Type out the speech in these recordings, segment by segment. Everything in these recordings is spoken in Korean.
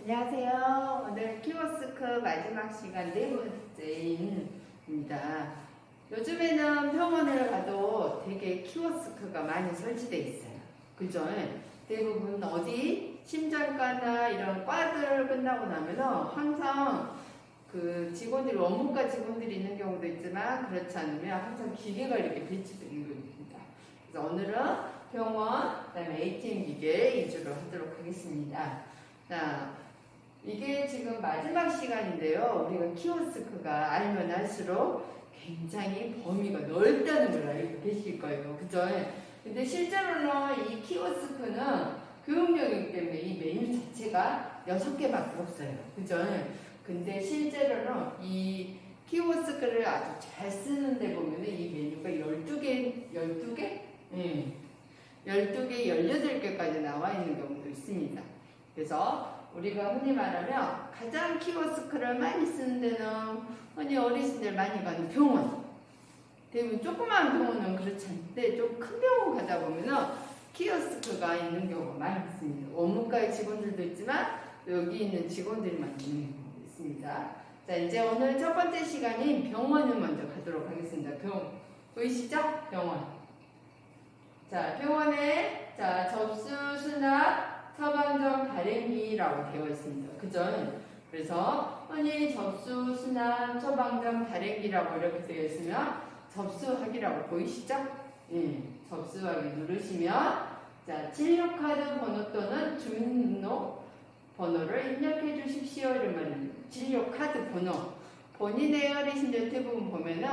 안녕하세요. 오늘 키워스크 마지막 시간 네 번째입니다. 요즘에는 병원을 가도 되게 키워스크가 많이 설치되어 있어요. 그죠? 대부분 어디 심장과나 이런 과들 끝나고 나면은 항상 그 직원들이 원무과 직원들이 있는 경우도 있지만 그렇지 않으면 항상 기계가 이렇게 배치되어 있는 겁니다. 그래서 오늘은 병원, 그다음에 ATM 기계 위주로 하도록 하겠습니다. 자, 이게 지금 마지막 시간인데요. 우리가 키오스크가 알면 알수록 굉장히 범위가 넓다는 걸 알고 계실 거예요. 그죠? 근데 실제로는 이 키오스크는 교육용이기 때문에 이 메뉴 자체가 6개밖에 없어요. 그죠? 근데 실제로는 이 키오스크를 아주 잘 쓰는데 보면은 이 메뉴가 12개? 네. 12개, 18개까지 나와 있는 경우도 있습니다. 그래서 우리가 흔히 말하면 가장 키오스크를 많이 쓰는 데는 흔히 어르신들 많이 가는 병원. 대부분 조그마한 병원은 그렇지 않은데 좀 큰 병원 가다 보면은 키오스크가 있는 경우가 많이 있습니다. 원무과의 직원들도 있지만 여기 있는 직원들만 있는 경우도 있습니다. 자, 이제 오늘 첫 번째 시간인 병원을 먼저 가도록 하겠습니다. 병원. 보이시죠? 병원. 자, 병원에 접수, 수납, 처방전 발행기라고 되어 있습니다. 그죠? 그래서 흔히 접수, 수납, 처방전 발행기라고 이렇게 되어 있으면 접수하기라고 보이시죠? 예, 접수하기 누르시면 자, 진료카드 번호 또는 주민등록 번호를 입력해 주십시오. 이런 말입니다. 진료카드 번호. 본인의 어르신들 대부분 보면은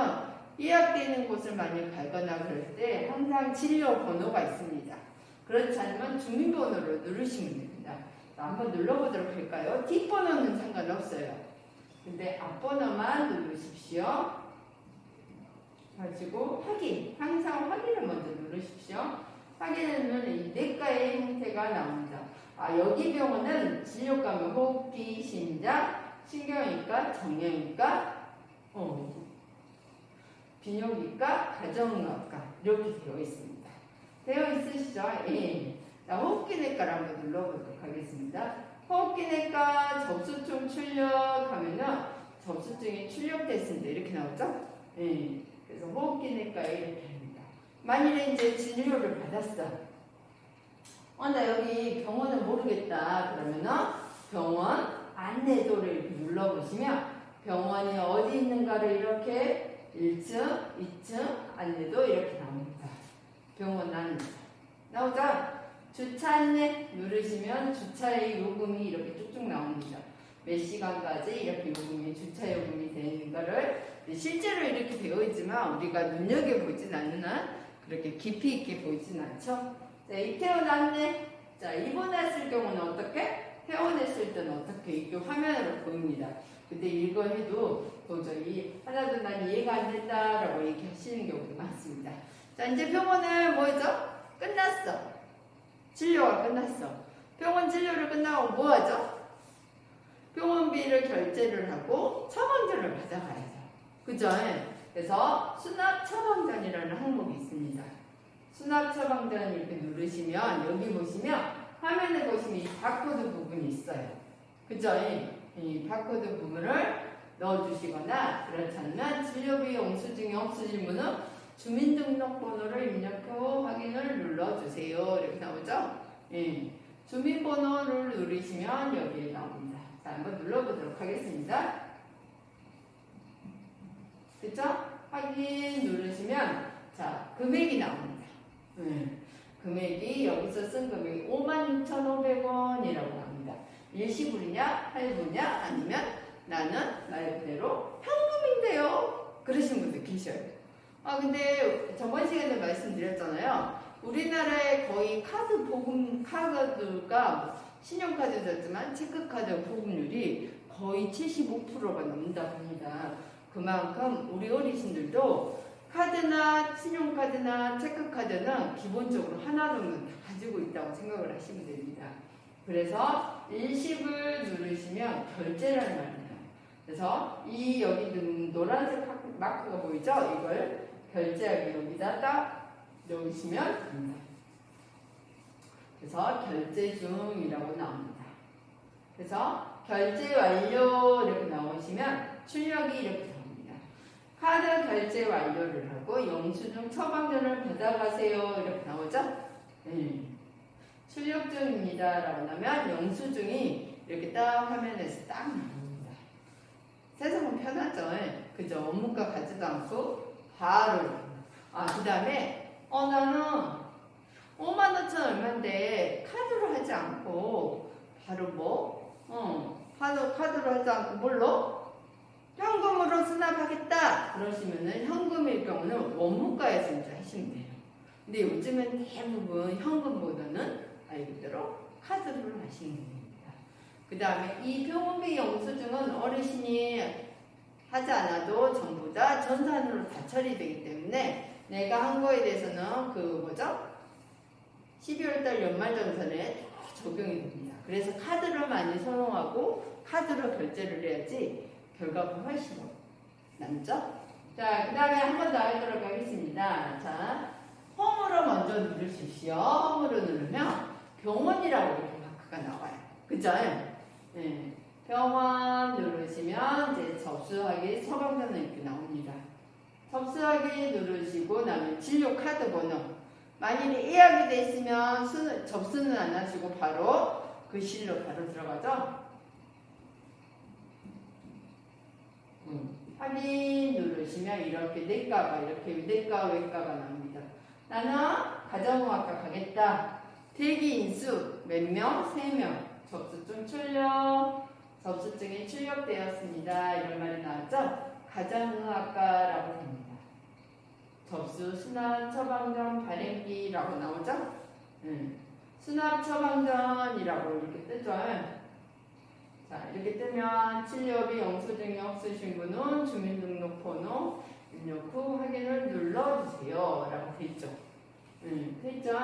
예약되는 곳을 많이 가거나 그럴 때 항상 진료 번호가 있습니다. 그렇지 않으면 주민번호를 누르시면 됩니다. 한번 눌러보도록 할까요? 뒷번호는 상관없어요. 근데 앞번호만 누르십시오. 가지고 확인. 항상 확인을 먼저 누르십시오. 확인하면 이 내과의 형태가 나옵니다. 아, 여기 병원은 진료과면 호흡기, 심장, 신경외과, 정형외과, 비뇨기과, 가정의학과 이렇게 되어 있습니다. 되어 있으시죠? 예. 자, 호흡기내과를 한번 눌러보도록 하겠습니다. 호흡기내과 접수증 출력하면은 접수증이 출력됐습니다. 이렇게 나오죠? 예. 그래서 호흡기내과에 이렇게 합니다. 만일에 이제 진료를 받았어. 나 여기 병원을 모르겠다. 그러면은 병원 안내도를 이렇게 눌러보시면 병원이 어디 있는가를 이렇게 1층, 2층 안내도 이렇게 나옵니다. 병원 안내 나오죠? 주차 안내 누르시면 주차의 요금이 이렇게 쭉쭉 나옵니다. 몇 시간까지 이렇게 요금이 주차 요금이 되는 거를 실제로 이렇게 되어 있지만 우리가 눈여겨보진 않는 한 그렇게 깊이 있게 보이진 않죠. 자, 입퇴원 안내. 자, 입원했을 경우는 어떻게? 퇴원했을 때는 어떻게? 이게 화면으로 보입니다. 근데 이거 해도 도저히 하나도 난 이해가 안 된다라고 얘기하시는 경우도 많습니다. 자, 이제 병원은 뭐죠? 끝났어. 진료가 끝났어. 병원 진료를 끝나고 뭐 하죠? 병원비를 결제를 하고 처방전을 받아가야죠. 그죠? 그래서 수납 처방전이라는 항목이 있습니다. 수납 처방전 이렇게 누르시면 여기 보시면 화면에 보시면 이 바코드 부분이 있어요. 그죠? 이 바코드 부분을 넣어주시거나 그렇지 않으면 진료비 영수증이 없으신 분은 주민등록번호를 입력 후 확인을 눌러주세요. 이렇게 나오죠? 예. 주민번호를 누르시면 여기에 나옵니다. 자, 한번 눌러보도록 하겠습니다. 그쵸? 확인 누르시면 자, 금액이 나옵니다. 금액이 여기서 쓴 금액이 56,500원이라고 나옵니다. 일시불이냐, 할부냐, 아니면 나는 말 그대로 현금인데요. 그러신 분들 계셔요. 근데 저번 시간에 말씀드렸잖아요. 우리나라의 거의 카드 보금, 카드가 신용카드였지만 체크카드 보급률이 거의 75%가 넘는다고 합니다. 그만큼 우리 어르신들도 카드나 신용카드나 체크카드는 기본적으로 하나 정도는 다 가지고 있다고 생각을 하시면 됩니다. 그래서 일시불 누르시면 결제라는 말이에요. 그래서 이 여기 노란색 마크가 보이죠? 이걸 결제하기 여기다 딱 넣으시면 됩니다. 그래서 결제 중이라고 나옵니다. 그래서 결제 완료 이렇게 나오시면 출력이 이렇게 나옵니다. 카드 결제 완료를 하고 영수증 처방전을 받아가세요 이렇게 나오죠? 출력 중입니다 라고 나면 영수증이 이렇게 딱 화면에서 딱 나옵니다. 세상은 편하죠? 그죠? 업무가 가지도 않고 바로 그 다음에 나는 55,000원 얼마인데 카드로 하지 않고 바로 카드로 하지 않고 뭘로? 현금으로 수납하겠다 그러시면은 현금일 경우는 원무가에서 이제 하시면 돼요. 근데 요즘은 대부분 현금보다는 말 그대로 카드로 하시는 겁니다. 그 다음에 이 병원비 영수증은 어르신이 하지 않아도 전부 다 전산으로 다 처리되기 때문에 내가 한 거에 대해서는 12월달 연말정산에 다 적용이 됩니다. 그래서 카드를 많이 사용하고 카드로 결제를 해야지 결과가 훨씬 남죠? 자, 그 다음에 한 번 더 하도록 하겠습니다. 자, 홈으로 먼저 누르십시오. 홈으로 누르면 병원이라고 이렇게 마크가 나와요. 그죠? 네. 병원 누르시면 이제 접수하기 처방전은 이렇게 나옵니다. 접수하기 누르시고 나면 진료 카드 번호. 만일에 예약이 돼 있으면 접수는 안 하시고 바로 그 실로 바로 들어가죠. 확인 누르시면 이렇게 내과가 이렇게 내과 외과가 나옵니다. 나는 가정의학과 가겠다. 대기 인수 몇 명? 3명. 접수증 출력. 접수증이 출력되었습니다. 이런 말이 나왔죠? 가정의학과라고 됩니다. 접수 수납 처방전 발행기라고 나오죠? 수납 처방전이라고 이렇게 뜨죠? 자, 이렇게 뜨면 진료비 영수증이 없으신 분은 주민등록번호 입력 후 확인을 눌러주세요. 라고 돼 있죠. 돼 있죠?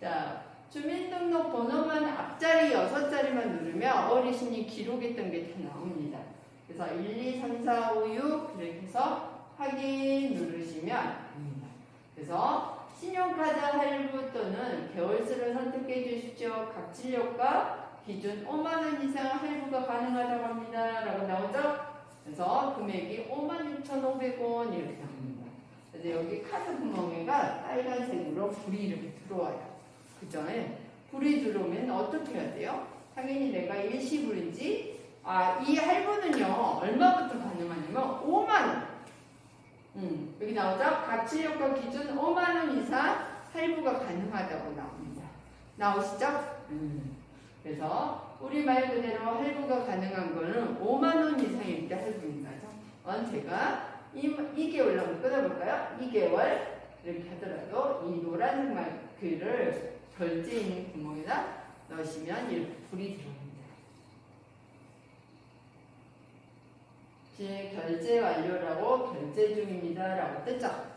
자, 주민등록번호만 앞자리 6자리만 누르면 어르신이 기록했던 게 다 나옵니다. 그래서 1, 2, 3, 4, 5, 6 이렇게 해서 확인 누르시면 됩니다. 그래서 신용카드 할부 또는 개월수를 선택해 주십시오. 각 진료가 기준 5만원 이상 할부가 가능하다고 합니다. 라고 나오죠? 그래서 금액이 56,500원 이렇게 나옵니다. 그래서 여기 카드 구멍에가 빨간색으로 불이 이렇게 들어와요. 그죠? 불이 들어오면 어떻게 해야 돼요? 당연히 내가 일시불인지 이 할부는요 얼마부터 가능하냐면 5만원 여기 나오죠? 각 진료가 기준 5만원 이상 할부가 가능하다고 나옵니다. 나오시죠? 그래서 우리말 그대로 할부가 가능한 거는 5만원 이상일 때 할부입니다. 제가 2개월 한번 끊어볼까요? 2개월 이렇게 하더라도 이 노란색 마크를 결제 있는 구멍에다 넣으시면 이렇게 불이 들어옵니다. 결제 완료라고 결제 중입니다. 라고 뜨죠?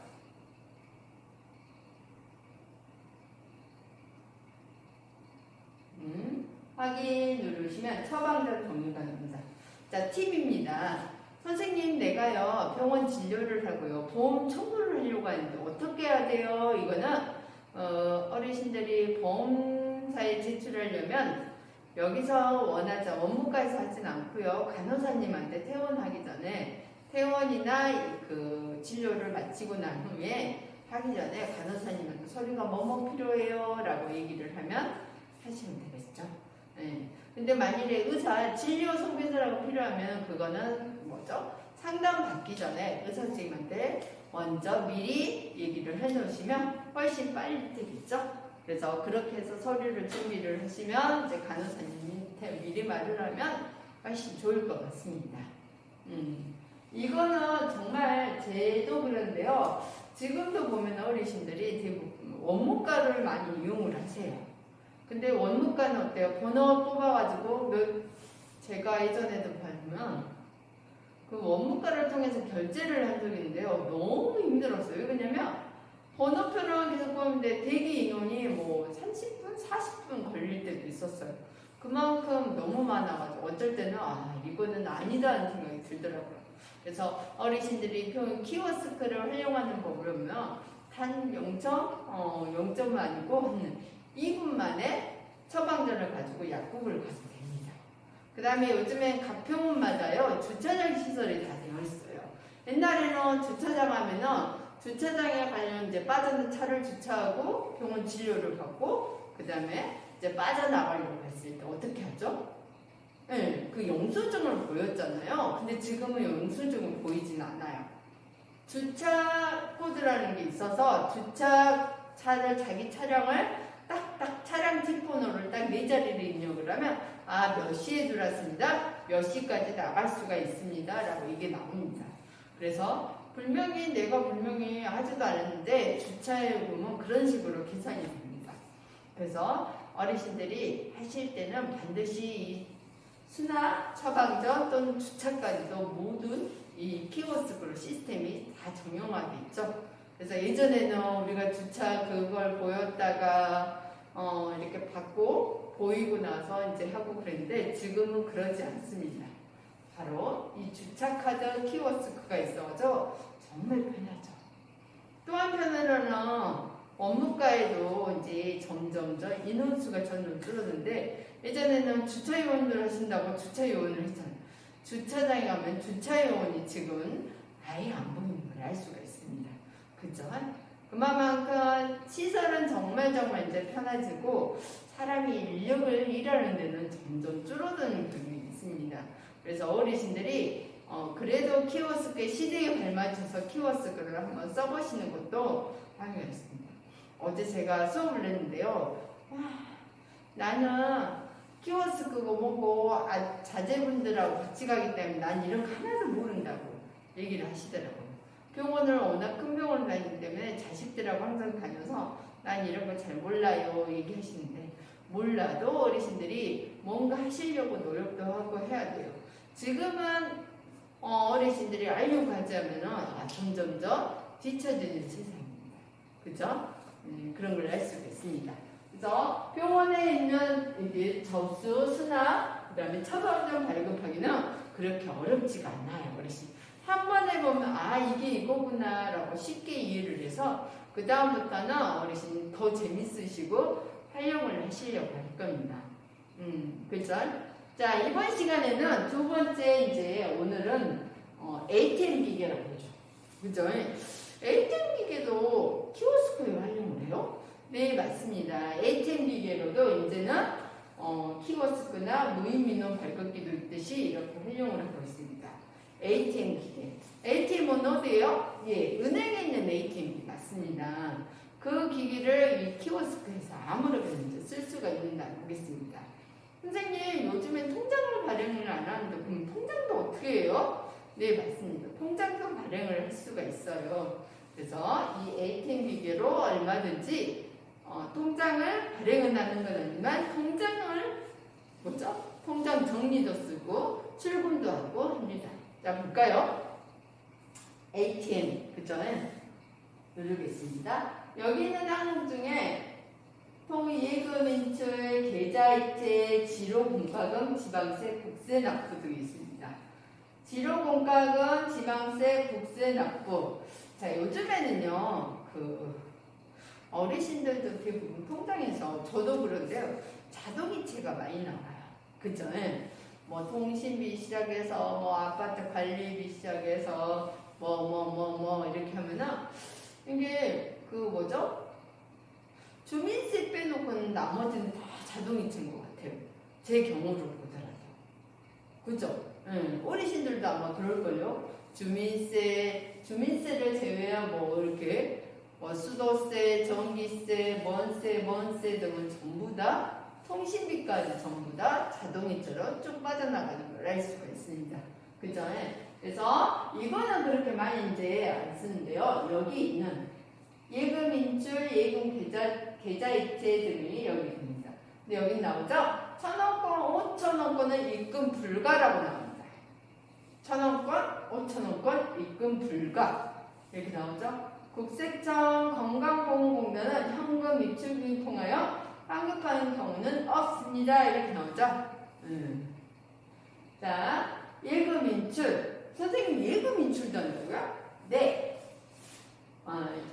확인 누르시면 처방전 종류가 나옵니다. 자, 팁입니다. 선생님, 내가요 병원 진료를 하고요 보험 청구를 하려고 하는데 어떻게 해야 돼요? 이거는 어르신들이 보험사에 제출하려면 여기서 원하자 원무과에서 하진 않고요 간호사님한테 퇴원하기 전에 퇴원이나 그 진료를 마치고 난 후에 하기 전에 간호사님한테 서류가 뭐뭐 필요해요 라고 얘기를 하면 하시면 되겠죠. 네. 근데 만일에 의사 진료 소개서라고 필요하면 그거는 뭐죠? 상담 받기 전에 의사 선생님한테 먼저 미리 얘기를 해놓으시면 훨씬 빨리 되겠죠? 그래서 그렇게 해서 서류를 준비를 하시면 이제 간호사님한테 미리 말을 하면 훨씬 좋을 것 같습니다. 이거는 정말 제도 그런데요. 지금도 보면 어르신들이 대부분 원무과를 많이 이용을 하세요. 근데 원무과는 어때요? 번호 뽑아가지고 제가 예전에도 보면 그 원무과를 통해서 결제를 한 적이 있는데요. 너무 힘들었어요. 왜냐면 번호표는 계속 보는데 대기 인원이 뭐 30분, 40분 걸릴 때도 있었어요. 그만큼 너무 많아가지고 어쩔 때는 이거는 아니다는 생각이 들더라고요. 그래서 어르신들이 키오스크를 활용하는 법을 보면 단 0.0점은 아니고 2분 만에 처방전을 가지고 약국을 가도 됩니다. 그 다음에 요즘엔 각 병원마다요 주차장 시설이 다 되어 있어요. 옛날에는 주차장 하면은 주차장에 가면 이제 빠져는 차를 주차하고 병원 진료를 받고 그 다음에 이제 빠져나가려고 했을 때 어떻게 하죠? 네, 그 영수증을 보였잖아요. 근데 지금은 영수증을 보이진 않아요. 주차 코드라는 게 있어서 주차차를 자기 차량을 딱딱 차량 티폰으로 딱 네 자리를 입력을 하면 아, 몇 시에 들어왔습니다. 몇 시까지 나갈 수가 있습니다. 라고 이게 나옵니다. 그래서 내가 분명히 하지도 않았는데 주차요금은 그런 식으로 계산이 됩니다. 그래서 어르신들이 하실 때는 반드시 이 수납, 처방전 또는 주차까지도 모든 이 키오스크로 시스템이 다 정형화되어 있죠. 그래서 예전에는 우리가 주차 그걸 보였다가 이렇게 받고 보이고 나서 이제 하고 그랬는데 지금은 그러지 않습니다. 바로 이 주차카드 키오스크가 있어서 정말 편하죠. 또 한편으로는 업무가에도 이제 점점 인원수가 점점 줄었는데 예전에는 주차요원들 하신다고 주차요원을 했잖아요. 주차장에 가면 주차요원이 지금 아예 안 보이는 걸 알 수가 있습니다. 그죠? 그만큼 시설은 정말 이제 편해지고 사람이 인력을 일하는 데는 점점 줄어드는 경향이 있습니다. 그래서 어르신들이 그래도 키오스크의 시대에 발맞춰서 키오스크를 한번 써보시는 것도 방해였습니다. 어제 제가 수업을 했는데요. 나는 키오스크고 뭐고 자제분들하고 같이 가기 때문에 난 이런 거 하나도 모른다고 얘기를 하시더라고요. 병원을 워낙 큰 병원을 다니기 때문에 자식들하고 항상 다녀서 난 이런 거 잘 몰라요 얘기하시는데 몰라도 어르신들이 뭔가 하시려고 노력도 하고 해야 돼요. 지금은 어르신들이 알려고 하자면은 점점 뒤처지는 세상입니다. 그죠? 그런 걸 알 수가 있습니다. 그래서 병원에 있는 이게 접수, 수납, 그 다음에 처방전 발급하기는 그렇게 어렵지가 않아요, 어르신. 한 번 해보면 이게 이거구나 라고 쉽게 이해를 해서 그 다음부터는 어르신 더 재밌으시고 활용을 하시려고 할 겁니다. 그죠? 자, 이번 시간에는 두 번째 이제 오늘은 ATM 기계라고 하죠. 그죠? ATM 기계도 키오스크에 활용을 해요? 네, 맞습니다. ATM 기계로도 이제는 키오스크나 무인민원 발급기도 있듯이 이렇게 활용을 하고 있습니다. ATM 기계. ATM은 어디예요? 예, 은행에 있는 ATM이 맞습니다. 그 기기를 이 키오스크에서 아무렇게나 쓸 수가 있는지 보겠습니다. 선생님, 요즘엔 통장을 발행을 안 하는데 그럼 통장도 어떻게 해요? 네, 맞습니다. 통장도 발행을 할 수가 있어요. 그래서 이 ATM 기계로 얼마든지 통장을 발행은 하는 건 아니지만 통장 정리도 쓰고 출금도 하고 합니다. 자, 볼까요? ATM, 그죠? 누르겠습니다. 여기 있는 항목 중에 통예금 인출, 계좌이체, 지로공과금, 지방세, 국세 납부 등이 있습니다. 지로공과금, 지방세, 국세 납부. 자, 요즘에는요, 어르신들도 대부분 통장에서 저도 그런데요, 자동이체가 많이 나와요. 그죠? 뭐 통신비 시작해서 뭐 아파트 관리비 시작해서 이렇게 하면은 이게 주민세 빼놓고는 나머지는 다 자동이체인 것 같아요. 제 경우를 보더라도. 그죠? 어르신들도 아마 그럴걸요. 주민세를 제외한 이렇게 수도세, 전기세, 먼세 등은 전부 다 통신비까지 전부 다 자동이체로 쭉 빠져나가는 걸 알 수가 있습니다. 그죠? 그래서 이거는 그렇게 많이 이제 안 쓰는데요. 여기 있는 예금 인출, 예금 계좌이체 등이 여기 있습니다. 근데 여기 나오죠? 1,000원권, 5,000원권은 입금 불가라고 나옵니다. 1,000원권, 5,000원권 입금 불가 이렇게 나오죠? 국세청 건강보험공단은 현금 입출금을 통하여 환급하는 경우는 없습니다. 이렇게 나오죠? 자, 예금 인출. 선생님, 예금 인출도 한다고요? 네.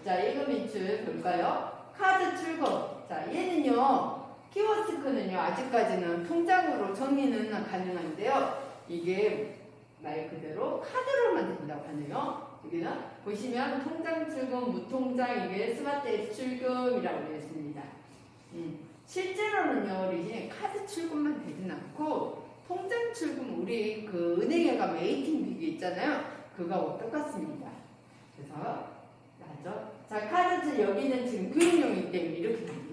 자, 예금 인출 볼까요? 카드 출금. 자, 얘는요, 키오스크는요, 아직까지는 통장으로 정리는 가능한데요. 이게 말 그대로 카드로만 된다고 하네요. 여기는 보시면 통장 출금, 무통장, 이게 스마트 앱 출금이라고 되어 있습니다. 실제로는요, 우리 카드 출금만 되진 않고 통장 출금, 우리 그 은행에 가면 ATM 기기 있잖아요. 그거하고 똑같습니다. 그래서 맞죠? 자, 카드 여기는 지금 교육용이기 때문에 이렇게 됩니다.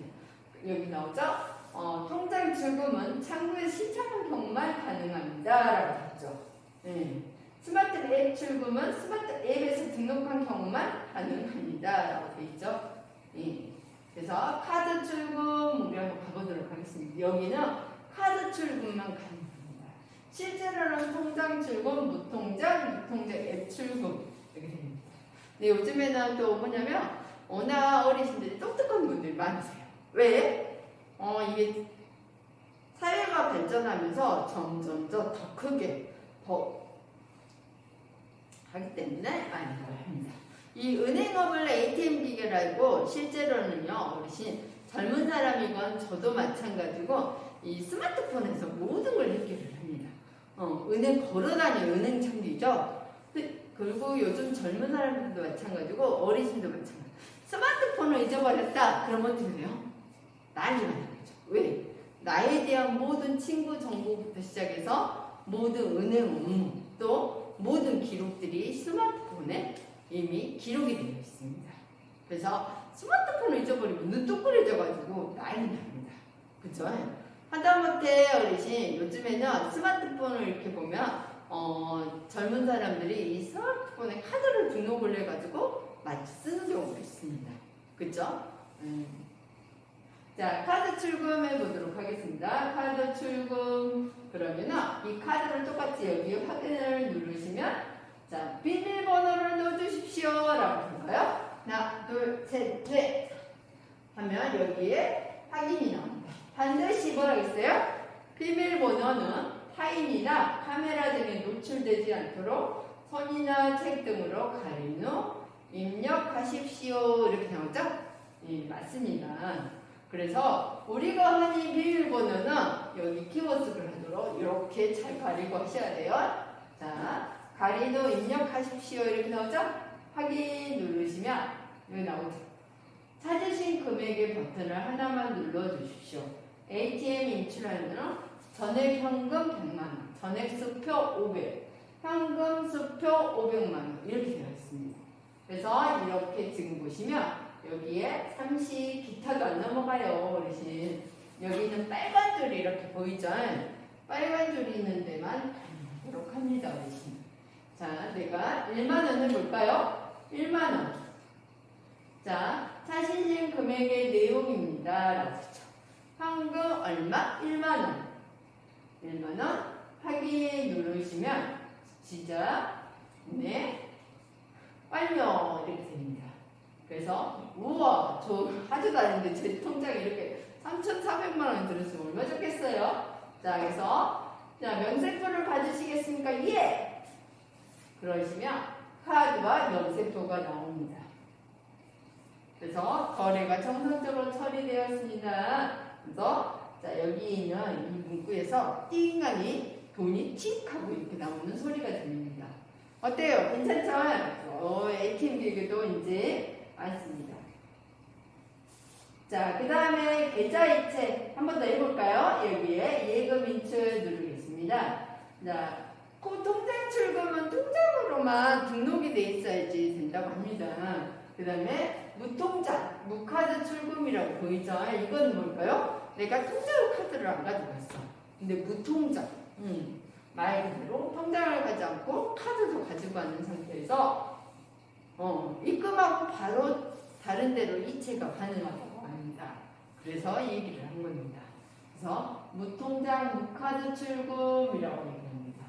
여기 나오죠? 통장 출금은 창구에 신청한 경우만 가능합니다. 라고 했죠. 스마트 앱 출금은 스마트 앱에서 등록한 경우만 가능합니다. 라고 되어 있죠. 그래서 카드 출금, 우리 한번 가보도록 하겠습니다. 여기는 카드 출금만 가능합니다. 실제로는 통장 출금, 무통장, 무통장 앱 출금 이렇게 됩니다. 근데 요즘에는 또 뭐냐면 워낙 어르신들이 똑똑한 분들이 많으세요. 왜? 이게 사회가 발전하면서 점점 더 크게 더 하기 때문에 많이 걸 합니다. 이 은행업을 ATM 기계라고 실제로는요, 어르신 젊은 사람이건 저도 마찬가지고 이 스마트폰에서 모든 걸 해결을 합니다. 은행 걸어다니는 은행 창기죠. 그리고 요즘 젊은 사람들도 마찬가지고 어르신도 마찬가지. 스마트폰을 잊어버렸다. 그러면 어떻게 해요? 난리 나는 거죠. 왜? 나에 대한 모든 친구 정보부터 시작해서 모든 은행 업무 또 모든 기록들이 스마트폰에 이미 기록이 되어 있습니다. 그래서 스마트폰을 잊어버리면 눈독그려져가지고 난리 납니다. 그죠? 하다못해 어르신 요즘에는 스마트폰을 이렇게 보면 젊은 사람들이 이 스마트폰에 카드를 등록을 해가지고 마치 쓰는 경우도 있습니다. 그죠? 자, 카드 출금해 보도록 하겠습니다. 카드 출금. 그러면은 이 카드를 똑같이 여기 확인을 누르시면 자, 비밀번호를 넣어주십시오. 라고 할까요? 하나, 둘, 셋, 넷. 하면 여기에 확인이 나옵니다. 반드시 뭐라겠어요? 비밀번호는 타인이나 카메라 등에 노출되지 않도록 손이나 책 등으로 가린 후 입력하십시오. 이렇게 나오죠? 예, 맞습니다. 그래서 우리가 흔히 비밀번호는 여기 키워드를 하도록 이렇게 잘 가리고 하셔야 돼요. 자, 가린 후 입력하십시오. 이렇게 나오죠? 확인 누르시면 여기 나오죠. 찾으신 금액의 버튼을 하나만 눌러주십시오. ATM 인출하는 전액 현금 100만원, 전액 수표 500, 현금 수표 500만원 이렇게 되어 있습니다. 그래서 이렇게 지금 보시면 여기에 상시 기타도 안 넘어가요. 어르신. 여기는 빨간 줄이 이렇게 보이죠? 빨간 줄이 있는 데만 가도록 합니다. 어르신. 자, 내가 1만원 해볼까요? 1만원. 자, 찾으신 금액의 내용입니다. 라고 했죠. 현금 얼마? 1만원. 1만원 확인 누르시면 시작, 네, 완료 이렇게 됩니다. 그래서 우와 저 하지도 않는데 제 통장에 이렇게 3,400만원이 들었으면 얼마 좋겠어요. 자, 그래서 자, 명세표를 받으시겠습니까? 예! 그러시면 카드와 명세표가 나옵니다. 그래서 거래가 정상적으로 처리되었습니다. 그래서 자, 여기 있는 이 문구에서 띵하니 돈이 칙 하고 이렇게 나오는 소리가 들립니다. 어때요? 괜찮죠? ATM 기계도 이제 많습니다. 자, 그 다음에 계좌이체 한 번 더 해볼까요? 여기에 예금 인출 누르겠습니다. 자, 그 통장 출금은 통장으로만 등록이 돼 있어야지 된다고 합니다. 그 다음에 무통장, 무카드 출금이라고 보이죠? 이건 뭘까요? 내가 통장으로 카드를 안 가져갔어. 근데 무통장, 말 그대로 통장을 가지 않고 카드도 가지고 가는 상태에서 입금하고 바로 다른 데로 이체가 가능하다고 합니다. 그래서 이 얘기를 한 겁니다. 그래서 무통장, 무카드 출금이라고 얘기합니다.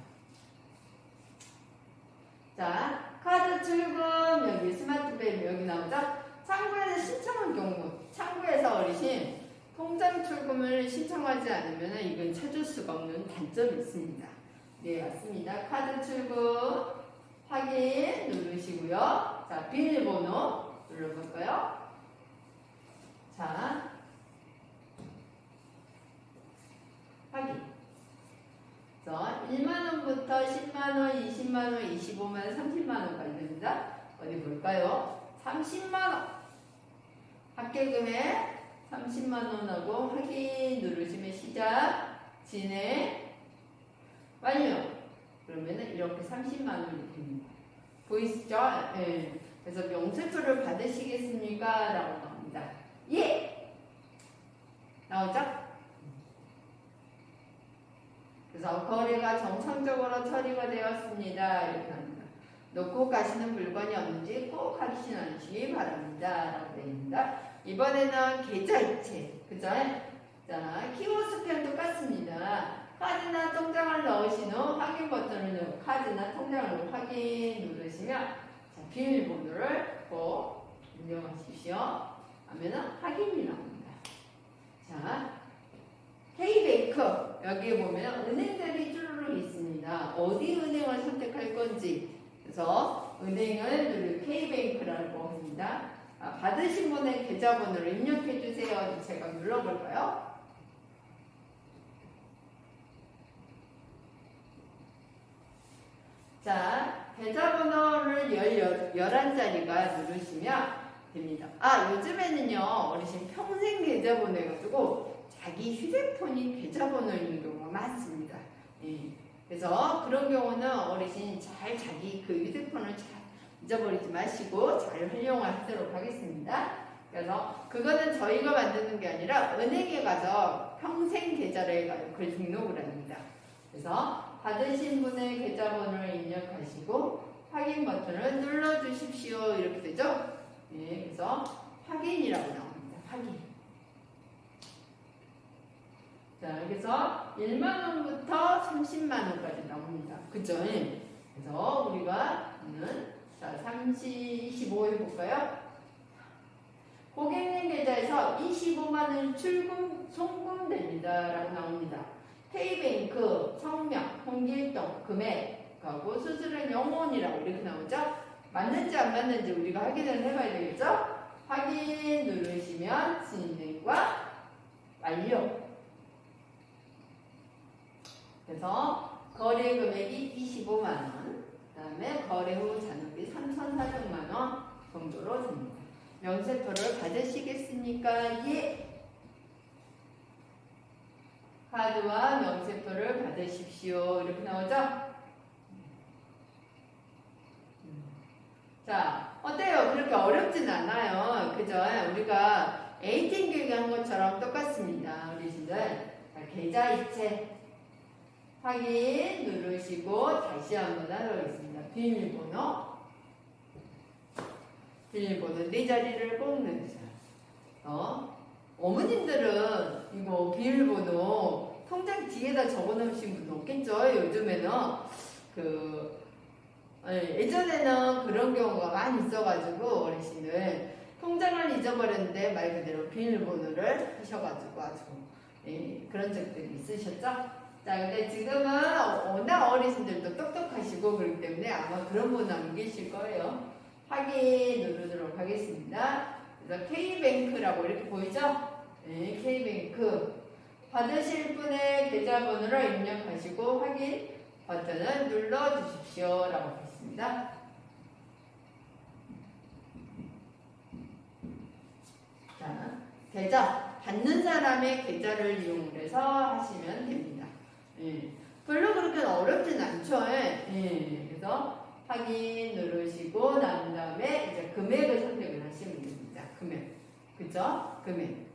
자, 카드 출금 여기 스마트뱅 여기 나오죠? 창구에서 신청한 경우, 창구에서 어르신 통장 출금을 신청하지 않으면 이건 찾을 수가 없는 단점이 있습니다. 네, 맞습니다. 카드 출금 확인 누르시고요. 자, 비밀번호 눌러볼까요? 자, 10만원, 20만원, 25만원, 30만원까지 됩니다. 어디 볼까요? 30만원. 합계금액 30만원하고 확인 누르시면 시작, 진행, 완료. 그러면은 이렇게 30만원이 됩니다. 보이시죠? 예. 그래서 명세표를 받으시겠습니까? 라고 나옵니다. 예! 나오죠? 그래서 거래가 정상적으로 처리가 되었습니다. 이렇게 합니다. 놓고 가시는 물건이 없는지 꼭 확인하시기 바랍니다. 라고 되어 있습니다. 이번에는 계좌이체. 그죠? 자, 키워스캔 똑같습니다. 카드나 통장을 넣으신 후 확인 버튼을 누르고 카드나 통장을 확인 누르시면 자, 비밀번호를 꼭 입력하십시오. 하면은 확인이 나옵니다. 자, K뱅크 여기에 보면 은행들이 쭈루룩 있습니다. 어디 은행을 선택할 건지. 그래서 은행은 K뱅크라고 합니다. 받으신 분의 계좌번호를 입력해 주세요. 제가 눌러볼까요? 자, 계좌번호를 11자리가 누르시면 됩니다. 요즘에는요, 어르신 평생 계좌번호 해가지고 자기 휴대폰이 계좌번호인 경우가 많습니다. 예. 그래서 그런 경우는 어르신 잘 자기 그 휴대폰을 잘 잊어버리지 마시고 잘 활용하도록 하겠습니다. 그래서 그거는 저희가 만드는 게 아니라 은행에 가서 평생 계좌를 해가지고 그걸 등록을 합니다. 그래서 받으신 분의 계좌번호를 입력하시고 확인 버튼을 눌러주십시오. 이렇게 되죠? 네, 그래서 확인이라고 나옵니다. 확인. 자, 그래서 1만원부터 30만원까지 나옵니다. 그죠? 그래서 우리가 자, 25 해볼까요? 고객님 계좌에서 25만원 송금됩니다. 라고 나옵니다. K뱅크, 성명, 홍길동, 금액하고 수수료 영원이라고 이렇게 나오죠? 맞는지 안 맞는지 우리가 확인을 해봐야 되겠죠? 확인 누르시면 진행과 완료. 그래서 거래 금액이 25만원, 그 다음에 거래 후 잔액이 3,400만원 정도로 됩니다. 명세표를 받으시겠습니까? 예! 카드와 명세표를 받으십시오. 이렇게 나오죠? 자, 어때요? 그렇게 어렵진 않아요. 그죠? 우리가 ATM 교육한 것처럼 똑같습니다. 어르신들. 자, 계좌이체 확인 누르시고 다시 한번 하겠습니다. 비밀번호 4자리를 꼭 넣으세요. 어머님들은 이거 비밀번호 통장 뒤에다 적어놓으신 분 없겠죠? 요즘에는 예전에는 그런 경우가 많이 있어가지고 어르신들 통장을 잊어버렸는데 말 그대로 비밀번호를 하셔가지고 아주 그런 적들이 있으셨죠? 자, 근데 지금은 워낙 어르신들도 똑똑하시고 그렇기 때문에 아마 그런 분은 안 계실 거예요. 확인 누르도록 하겠습니다. 그래서 K뱅크라고 이렇게 보이죠? 네, K뱅크. 받으실 분의 계좌번호를 입력하시고 확인 버튼을 눌러주십시오. 라고 했습니다. 자, 계좌. 받는 사람의 계좌를 이용해서 하시면 됩니다. 별로 그렇게 어렵진 않죠. 그래서 확인 누르시고 난 다음에 이제 금액을 선택을 하시면 됩니다. 금액. 그죠? 금액.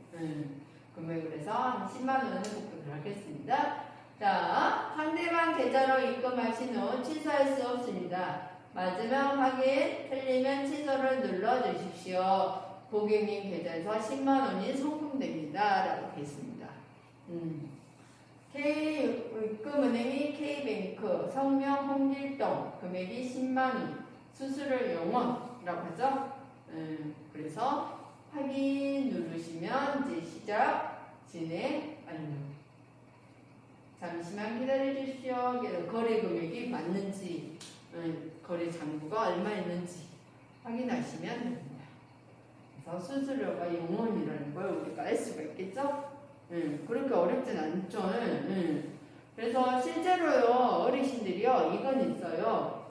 금액을 해서 한 10만원을 선택을 하겠습니다. 자, 상대방 계좌로 입금하신 후 취소할 수 없습니다. 맞으면 확인, 틀리면 취소를 눌러주십시오. 고객님 계좌에서 10만원이 송금됩니다. 라고 되어 있습니다. 입금은행이 K뱅크, 성명 홍길동, 금액이 10만원, 수수료 영원이라고 하죠. 그래서 확인 누르시면 이제 시작, 진행, 완료. 잠시만 기다려 주십시오. 거래 금액이 맞는지, 거래 잔고가 얼마 있는지 확인하시면 됩니다. 그래서 수수료가 영원이라는 걸 우리가 알 수가 있겠죠? 그렇게 어렵진 않죠. 그래서 실제로요, 어르신들이요, 이건 있어요.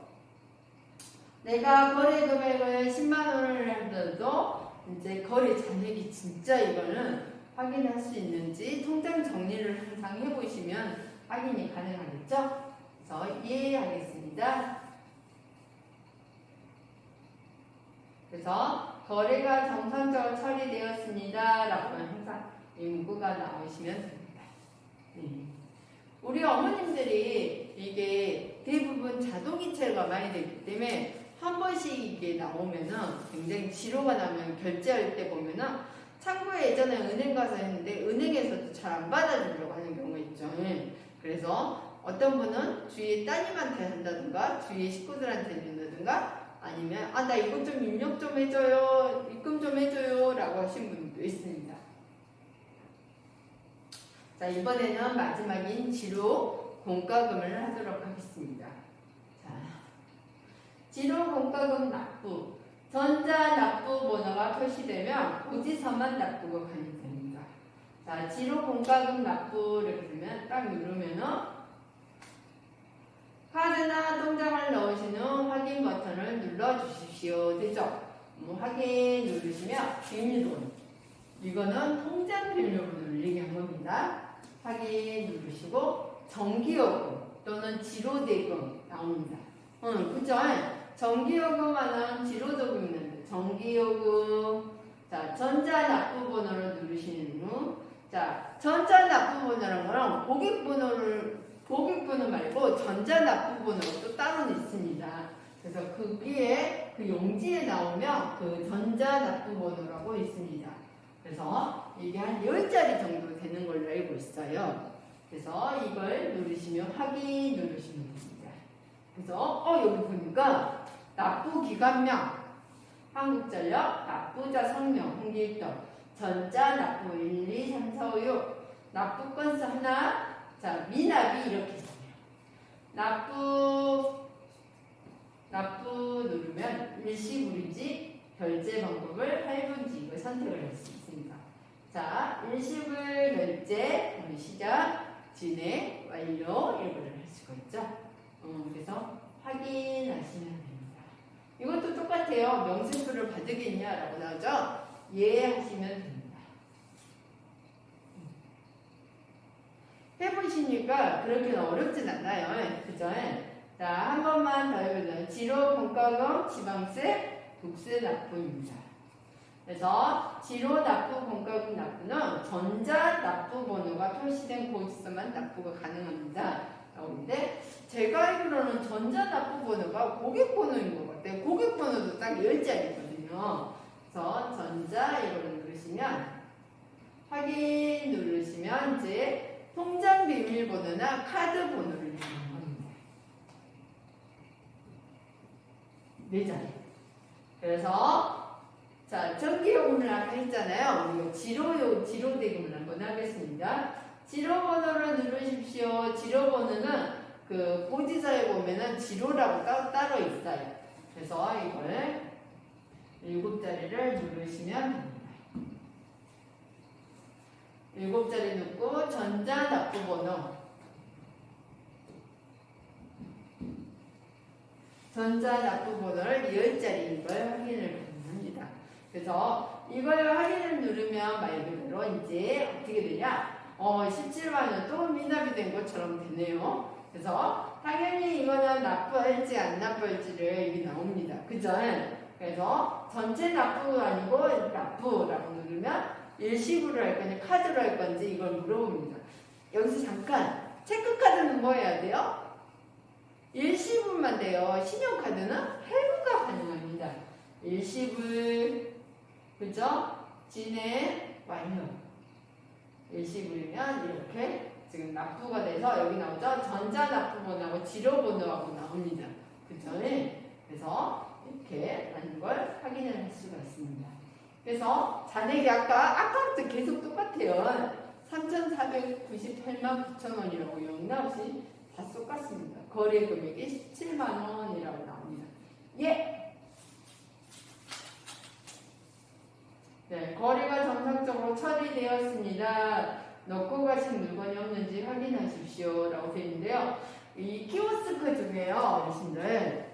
내가 거래 금액을 10만 원을 하더라도 이제 거래 잔액이 진짜 이거는 확인할 수 있는지 통장 정리를 항상 해보시면 확인이 가능하겠죠? 그래서 이해하겠습니다. 그래서 거래가 정상적으로 처리되었습니다. 라고 항상 이 문구가 나오시면 됩니다. 우리 어머님들이 이게 대부분 자동이체가 많이 되기 때문에 한 번씩 이게 나오면은 굉장히 지로가 나면 결제할 때 보면은 참고에 예전에 은행 가서 했는데 은행에서도 잘 안 받아주려고 하는 경우가 있죠. 그래서 어떤 분은 주위에 따님한테 한다든가 주위에 식구들한테 준다든가 아니면 나 이것 좀 입력 좀 해줘요, 입금 좀 해줘요 라고 하신 분도 있습니다. 자, 이번에는 마지막인 지로 공과금을 하도록 하겠습니다. 자, 지로 공과금 납부. 전자 납부 번호가 표시되면 고지서만 납부가 가능됩니다. 자, 지로 공과금 납부를 그러면 딱 누르면은 카드나 통장을 넣으신 후 확인 버튼을 눌러주십시오. 되죠? 확인 누르시면 비밀번호. 이거는 통장 비밀번호를 얘기한 겁니다. 확인 누르시고 정기요금 또는 지로대금 나옵니다. 그죠? 정기요금하는 지로대금 있는데 정기요금 자 전자납부번호를 누르시는 후 자 전자납부번호라는 거는 고객번호 말고 전자납부번호가 또 따로 있습니다. 그래서 거기에 그 용지에 나오면 그 전자납부번호라고 있습니다. 그래서 이게 한 10자리 정도 되는 걸로 알고 있어요. 그래서 이걸 누르시면 확인 누르시면 됩니다. 그래서 여기 보니까 납부기관명 한국전력 납부자 성명 홍길동 전자납부 1, 2, 3, 4, 5, 6 납부건수 하나 자 미납이 이렇게 있어요. 납부 누르면 일시불인지 결제 방법을 할부인지 이걸 선택을 할 수 있습니다. 자, 일시불 결제 우리 시작 진행 완료 이걸 할 수가 있죠. 그래서 확인하시면 됩니다. 이것도 똑같아요. 명세표를 받으겠냐라고 나오죠. 예 하시면 됩니다. 해보시니까 그렇게 어렵진 않나요? 그죠? 자, 한 번만 더 해보죠. 지로 공과금 지방세 국세 납부입니다. 그래서 지로 납부 공과금 납부는 전자 납부 번호가 표시된 고지서만 납부가 가능합니다. 나오는데 제가 알기로는 전자 납부 번호가 고객 번호인 것 같아요. 고객 번호도 딱 10자리거든요. 그래서 전자 이걸 누르시면 확인 누르시면 이제 통장 비밀번호나 카드 번호를 누르는 겁니다. 4자리. 그래서 자 전기요금을 아까 했잖아요. 우리가 지로대금을 한번 하겠습니다. 지로번호를 누르십시오. 지로번호는 그 고지서에 보면은 지로라고 따로 있어요. 그래서 이걸 7자리를 누르시면 됩니다. 7자리 넣고 전자납부번호 전자납부번호를 10자리인 걸 확인을 가능합니다. 그래서 이걸 확인을 누르면 말 그대로 이제 어떻게 되냐 17만원 또 미납이 된 것처럼 되네요. 그래서 당연히 이거는 납부할지 안 납부할지를 이게 나옵니다. 그죠? 그래서 전체 납부가 아니고 납부라고 누르면 일시불을 할 건지 카드로 할 건지 이걸 물어봅니다. 여기서 잠깐 체크카드는 뭐 해야 돼요? 일시불만 돼요. 신용카드는 할부가 가능합니다. 일시불 그죠? 진행 완료. 일시불이면 이렇게 지금 납부가 돼서 여기 나오죠? 전자납부번호하고 지로번호하고 나옵니다. 그죠? 그래서 이렇게 하는 걸 확인을 할 수가 있습니다. 그래서 잔액이 아까부터 계속 똑같아요. 3,498만 9천원이라고 영락없이 다 똑같습니다. 거래 금액이 17만원이라고 나옵니다. 예! 네, 거래가 정상적으로 처리되었습니다. 넣고 가신 물건이 없는지 확인하십시오 라고 되어 있는데요. 이 키오스크 중에요, 어르신들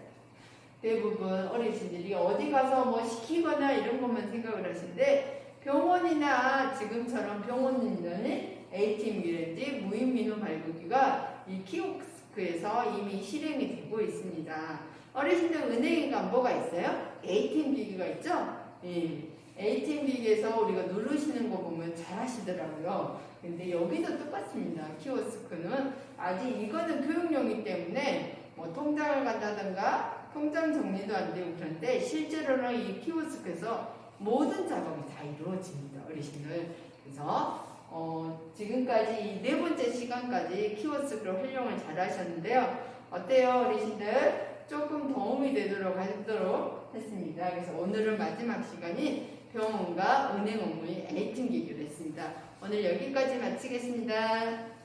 대부분 어르신들이 어디 가서 뭐 시키거나 이런 것만 생각을 하시는데, 병원이나 지금처럼 병원에는 ATM기라든지 무인민원 발급기가 이 키오스크에서 이미 실행이 되고 있습니다. 어르신들 은행에 가면 뭐가 있어요? ATM 기기가 있죠? 예. ATM 기기에서 우리가 누르시는 거 보면 잘 하시더라고요. 근데 여기도 똑같습니다. 키오스크는 아직 이거는 교육용이기 때문에 뭐 통장을 간다든가 통장 정리도 안 되고 그런데 실제로는 이 키오스크에서 모든 작업이 다 이루어집니다. 어르신들. 그래서 지금까지 이 네 번째 시간까지 키오스크로 활용을 잘 하셨는데요. 어때요, 어르신들? 조금 도움이 되도록 하도록 했습니다. 그래서 오늘은 마지막 시간이 병원과 은행 업무의 ATM 기기를 했습니다. 오늘 여기까지 마치겠습니다.